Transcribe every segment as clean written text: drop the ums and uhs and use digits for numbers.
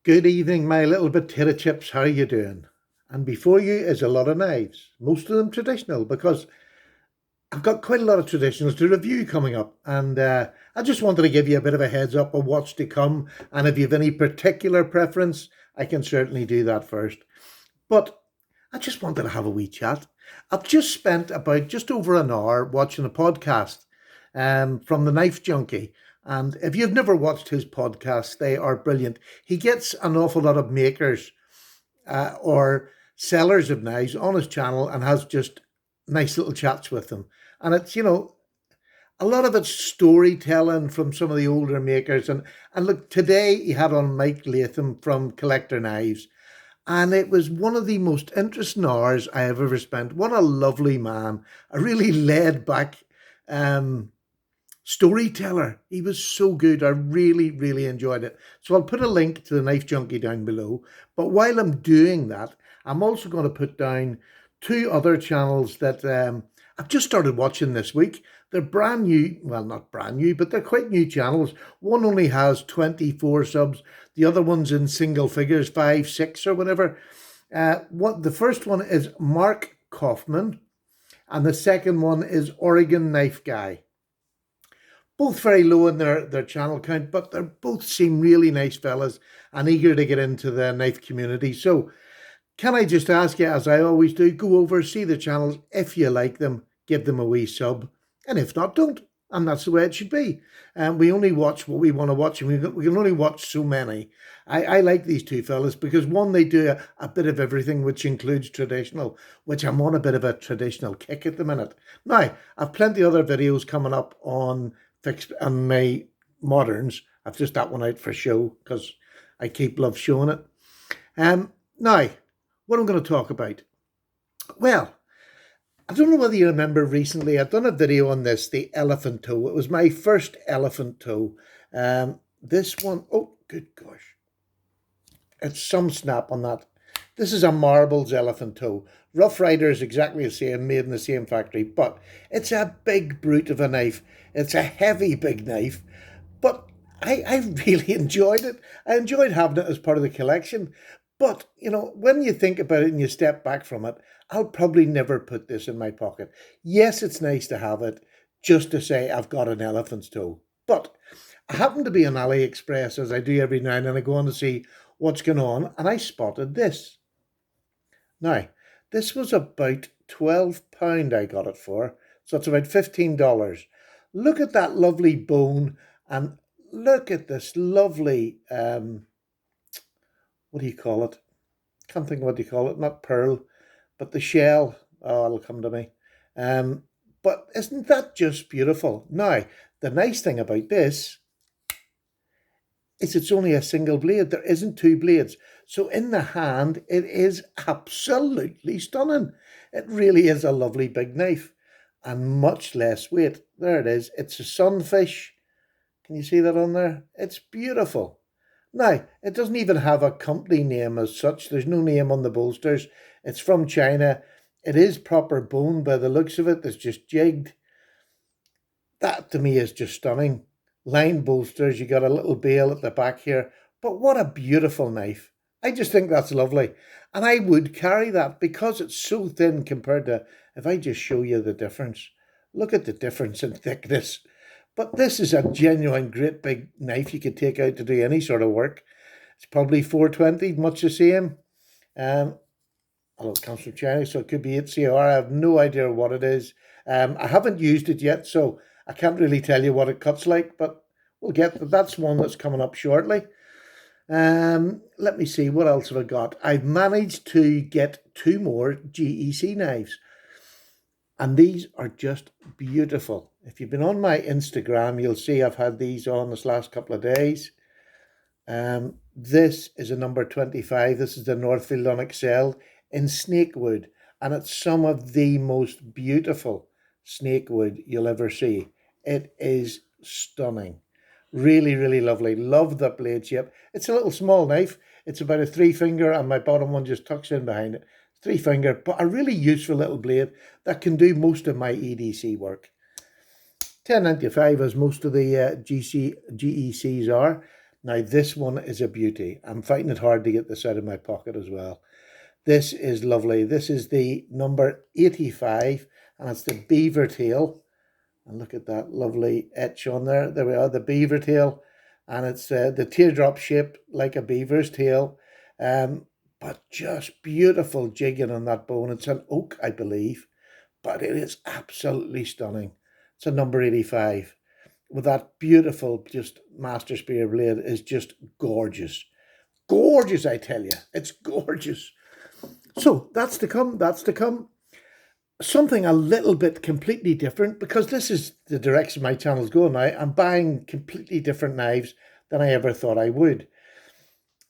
Good evening, my little potato chips. How are you doing? And before you is a lot of knives, most of them traditional, because I've got quite a lot of traditionals to review coming up. And I just wanted to give you a bit of a heads up of what's to come. And if you have any particular preference, I can certainly do that first. But I just wanted to have a wee chat. I've just spent about just over an hour watching a podcast from the Knife Junkie. And if you've never watched his podcasts, they are brilliant. He gets an awful lot of makers or sellers of knives on his channel and has just nice little chats with them. And it's a lot of it's storytelling from some of the older makers. And look, today he had on Mike Latham from Collector Knives. And it was one of the most interesting hours I have ever spent. What a lovely man. A really laid back storyteller. He was so good. I really, really enjoyed it. So I'll put a link to the Knife Junkie down below. But while I'm doing that, I'm also going to put down two other channels that I've just started watching this week. They're brand new. Well, not brand new, but they're quite new channels. One only has 24 subs. The other one's in single figures, 5, 6 or whatever. The first one is Mark Coffman. And the second one is Oregon Knife Guy. Both very low in their channel count, but they both seem really nice fellas and eager to get into the knife community. So can I just ask you, as I always do, go over, see the channels. If you like them, give them a wee sub. And if not, don't. And that's the way it should be. We only watch what we want to watch, and we can only watch so many. I like these two fellas because, one, they do a bit of everything, which includes traditional, which I'm on a bit of a traditional kick at the minute. Now, I've plenty of other videos coming up on my moderns. I've just that one out for show because I love showing it. Now, what I'm going to talk about. Well, I don't know whether you remember recently, I've done a video on this, the elephant toe. It was my first elephant toe. This one, oh, good gosh. It's some snap on that. This is a Marbles elephant toe. Rough Rider is exactly the same, made in the same factory, but it's a big brute of a knife. It's a heavy, big knife, but I really enjoyed it. I enjoyed having it as part of the collection. But, when you think about it and you step back from it, I'll probably never put this in my pocket. Yes, it's nice to have it just to say I've got an elephant's toe. But I happened to be on AliExpress, as I do every now and then. I go on to see what's going on, and I spotted this. Now, this was about £12 I got it for, so it's about $15. Look at that lovely bone, and look at this lovely, what do you call it? Can't think of what do you call it, not pearl, but the shell. Oh, it'll come to me. But isn't that just beautiful? Now, the nice thing about this is it's only a single blade. There isn't two blades. So in the hand, it is absolutely stunning. It really is a lovely big knife and much less weight. There it is. It's a Sunfish. Can you see that on there? It's beautiful. Now, it doesn't even have a company name as such. There's no name on the bolsters. It's from China. It is proper bone by the looks of it. It's just jigged. That to me is just stunning. Lined bolsters. You got a little bail at the back here. But what a beautiful knife. I just think that's lovely. And I would carry that because it's so thin compared to, if I just show you the difference. Look at the difference in thickness. But this is a genuine great big knife you could take out to do any sort of work. It's probably 420, much the same. Although it comes from China, so it could be 8CR. I have no idea what it is. I haven't used it yet, so I can't really tell you what it cuts like, but we'll get that's one that's coming up shortly. Let me see, what else have I got? I've managed to get two more GEC knives. And these are just beautiful. If you've been on my Instagram, you'll see I've had these on this last couple of days. This is a number 25. This is the Northfield Onyx Cell in snakewood. And it's some of the most beautiful snakewood you'll ever see. It is stunning. Really, really lovely. Love the blade shape. It's a little small knife. It's about a 3-finger, and my bottom one just tucks in behind it. 3-finger, but a really useful little blade that can do most of my EDC work. 1095 as most of the GECs are. Now, this one is a beauty. I'm finding it hard to get this out of my pocket as well. This is lovely. This is the number 85, and it's the beaver tail. And look at that lovely etch on there. There we are, the beaver tail. And it's the teardrop shaped like a beaver's tail. But just beautiful jigging on that bone. It's an oak, I believe, but it is absolutely stunning. It's a number 85 with that beautiful, just master spear blade is just gorgeous. Gorgeous, I tell you. It's gorgeous. So that's to come. That's to come. Something a little bit completely different, because this is the direction my channel's going now. I'm buying completely different knives than I ever thought I would.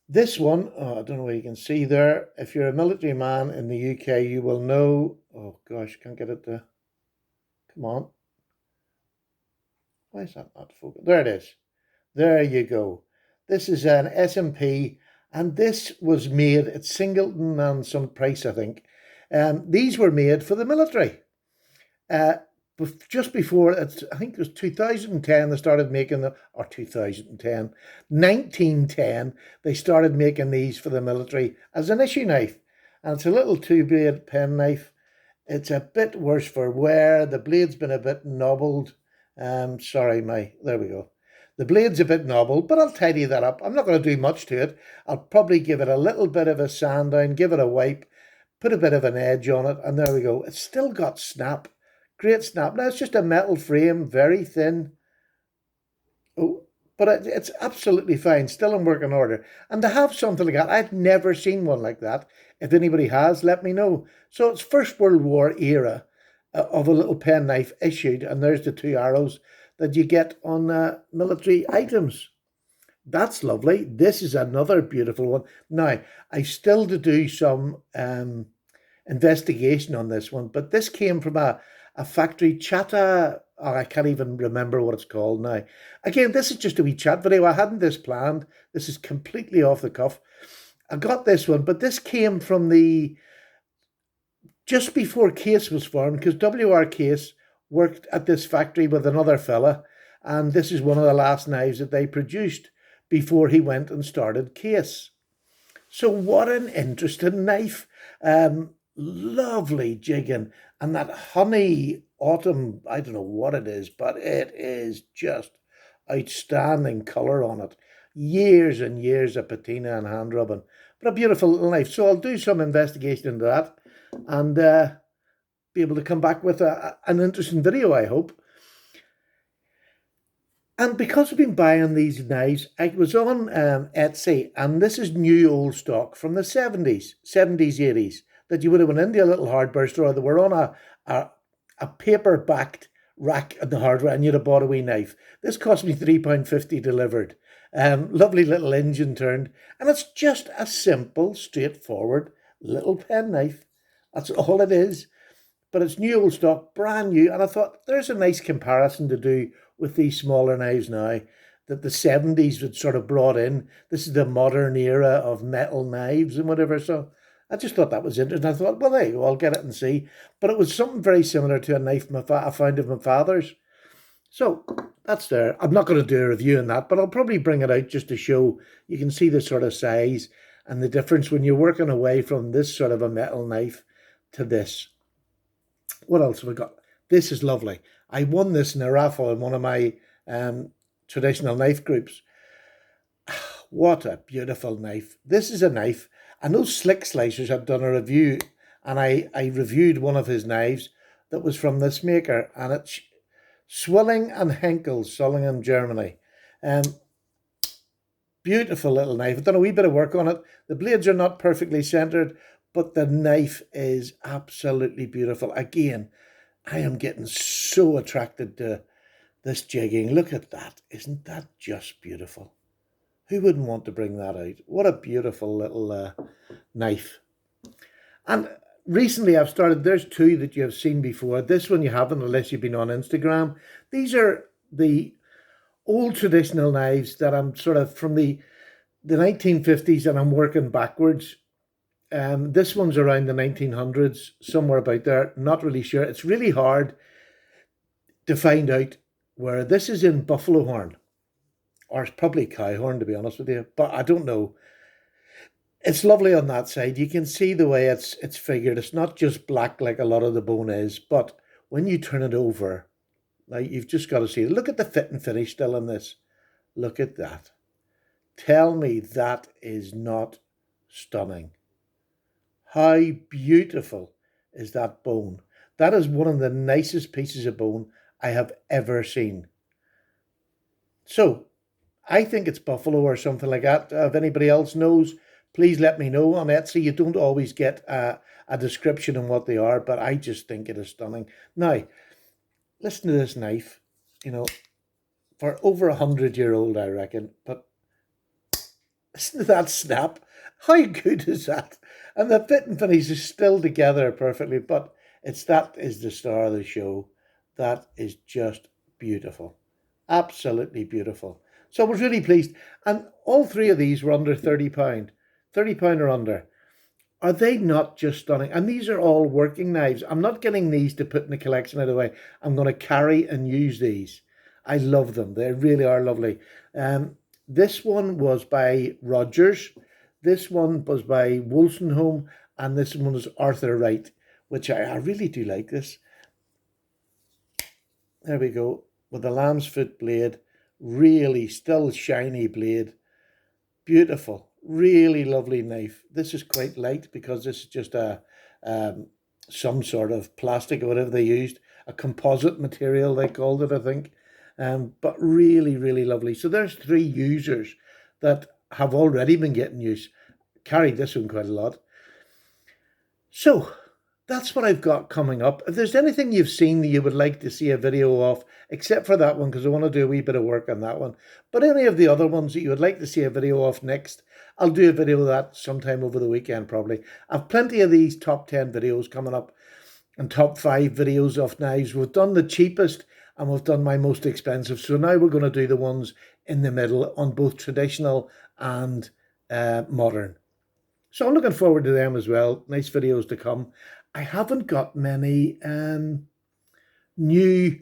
This one, I don't know where you can see there. If you're a military man in the UK, you will know. Oh gosh, can't get it to. Come on. Why is that not focused? There it is. There you go. This is an S&P, and this was made at Singleton and some price, I think. These were made for the military. Just before, I think it was 2010, they started making them, or 2010, 1910, they started making these for the military as an issue knife. And it's a little two-blade pen knife. It's a bit worse for wear. The blade's been a bit nobbled. There we go. The blade's a bit nobbled, but I'll tidy that up. I'm not going to do much to it. I'll probably give it a little bit of a sand down, give it a wipe, put a bit of an edge on it, and there we go. It's still got snap. Great snap. Now, it's just a metal frame, very thin. Oh, but it's absolutely fine, still in working order. And to have something like that, I've never seen one like that. If anybody has, let me know. So it's First World War era of a little pen knife issued, and there's the two arrows that you get on military items. That's lovely. This is another beautiful one. Now, I still to do some investigation on this one, but this came from a factory chatter. Oh, I can't even remember what it's called now. Again, this is just a wee chat video. I hadn't this planned. This is completely off the cuff. I got this one, but this came from just before Case was formed, because W.R. Case worked at this factory with another fella, and this is one of the last knives that they produced before he went and started Case. So what an interesting knife. Lovely jigging, and that honey autumn, I don't know what it is, but it is just outstanding colour on it. Years and years of patina and hand rubbing, but a beautiful little knife. So I'll do some investigation into that and be able to come back with an interesting video, I hope. And because I've been buying these knives, I was on Etsy, and this is new old stock from the 70s, 80s, that you would have went into a little hardware store. They were on a paper-backed rack in the hardware, and you'd have bought a wee knife. This cost me £3.50 delivered. Lovely little engine turned, and it's just a simple, straightforward little pen knife. That's all it is. But it's new old stock, brand new, and I thought there's a nice comparison to do with these smaller knives now that the 70s had sort of brought in. This is the modern era of metal knives and whatever, so I just thought that was interesting. I thought, well, there you go, I'll get it and see. But it was something very similar to a knife I found of my father's. So that's there. I'm not going to do a review on that, but I'll probably bring it out just to show you can see the sort of size and the difference when you're working away from this sort of a metal knife to this. What else have I got? This is lovely. I won this in a raffle in one of my traditional knife groups. What a beautiful knife. This is a knife. I know Slick Slicers had done a review, and I reviewed one of his knives that was from this maker, and it's Swilling and Henkel, Solingen, Germany. Beautiful little knife. I've done a wee bit of work on it. The blades are not perfectly centered, but the knife is absolutely beautiful. Again, I am getting so attracted to this jigging. Look at that. Isn't that just beautiful? Who wouldn't want to bring that out? What a beautiful little knife. And recently I've started, there's two that you have seen before. This one you haven't unless you've been on Instagram. These are the old traditional knives that I'm sort of from the 1950s, and I'm working backwards. This one's around the 1900s, somewhere about there. Not really sure. It's really hard to find out where. This is in buffalo horn. or it's probably cow horn, to be honest with you, but I don't know. It's lovely on that side. You can see the way it's figured. It's not just black like a lot of the bone is, but when you turn it over, like you've just got to see it. Look at the fit and finish still in this. Look at that. Tell me that is not stunning. How beautiful is that bone? That is one of the nicest pieces of bone I have ever seen. So I think it's buffalo or something like that. If anybody else knows, please let me know. On Etsy, you don't always get a description on what they are, but I just think it is stunning. Now, listen to this knife, you know, for over 100-year-old, I reckon, but listen to that snap. How good is that? And the fit and finish is still together perfectly, but that is the star of the show. That is just beautiful. Absolutely beautiful. So I was really pleased. And all three of these were under £30. £30 or under. Are they not just stunning? And these are all working knives. I'm not getting these to put in the collection out of the way. I'm going to carry and use these. I love them. They really are lovely. This one was by Rogers. This one was by Wolstenholme. And this one was Arthur Wright, which I really do like this. There we go. With the lamb's foot blade. Really still shiny blade. Beautiful. Really lovely knife. This is quite light because this is just some sort of plastic or whatever they used. A composite material they called it, I think. But really, really lovely. So there's three users that have already been getting use. Carried this one quite a lot. So that's what I've got coming up. If there's anything you've seen that you would like to see a video of, except for that one, because I want to do a wee bit of work on that one, but any of the other ones that you would like to see a video of next, I'll do a video of that sometime over the weekend probably. I've plenty of these top 10 videos coming up and top 5 videos of knives. We've done the cheapest and we've done my most expensive. So now we're going to do the ones in the middle on both traditional and modern. So I'm looking forward to them as well. Nice videos to come. I haven't got many new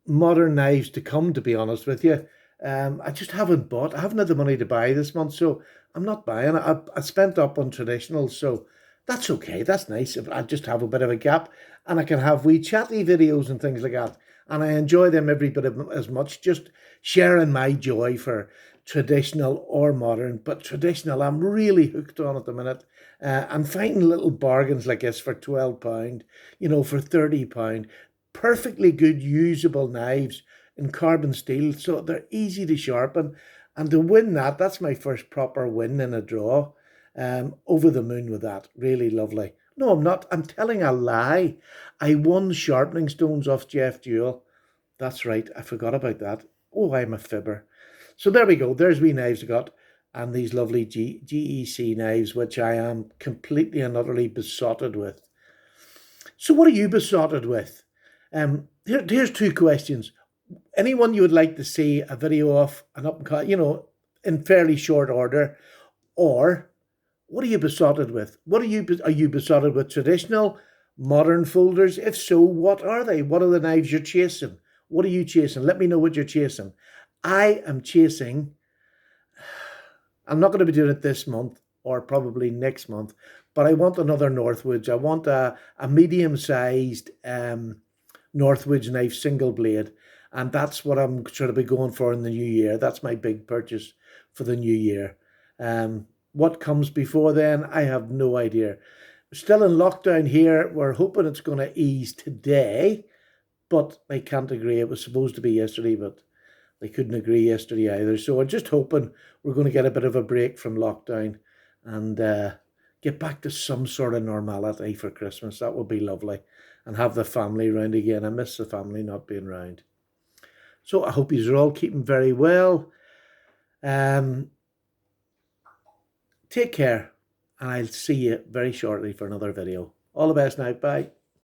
modern knives to come, to be honest with you. I just haven't bought. I haven't had the money to buy this month, so I'm not buying. I spent up on traditional, so that's okay. That's nice. I just have a bit of a gap, and I can have wee chatty videos and things like that. And I enjoy them every bit as much, just sharing my joy for traditional or modern. But traditional, I'm really hooked on at the minute. I'm finding little bargains like this for £12, for £30. Perfectly good usable knives in carbon steel, so they're easy to sharpen. And to win that's my first proper win in a draw. Over the moon with that. Really lovely. No, I'm not. I'm telling a lie. I won sharpening stones off Jeff Jewell. That's right. I forgot about that. Oh, I'm a fibber. So there we go. There's wee knives I got. And these lovely GEC knives, which I am completely and utterly besotted with. So what are you besotted with? Here's 2 questions. Anyone you would like to see a video of, an up and cut, in fairly short order, or what are you besotted with? Are you besotted with traditional, modern folders? If so, what are they? What are the knives you're chasing? What are you chasing? Let me know what you're chasing. I am chasing, I'm not going to be doing it this month or probably next month, but I want another Northwoods. I want a medium-sized Northwoods knife, single blade. And that's what I'm trying to be going for in the new year. That's my big purchase for the new year. What comes before then, I have no idea. Still in lockdown here. We're hoping it's going to ease today, but they can't agree. It was supposed to be yesterday, but they couldn't agree yesterday either. So I'm just hoping we're going to get a bit of a break from lockdown and get back to some sort of normality for Christmas. That would be lovely. And have the family round again. I miss the family not being round. So I hope you're all keeping very well. Take care, and I'll see you very shortly for another video. All the best now. Bye.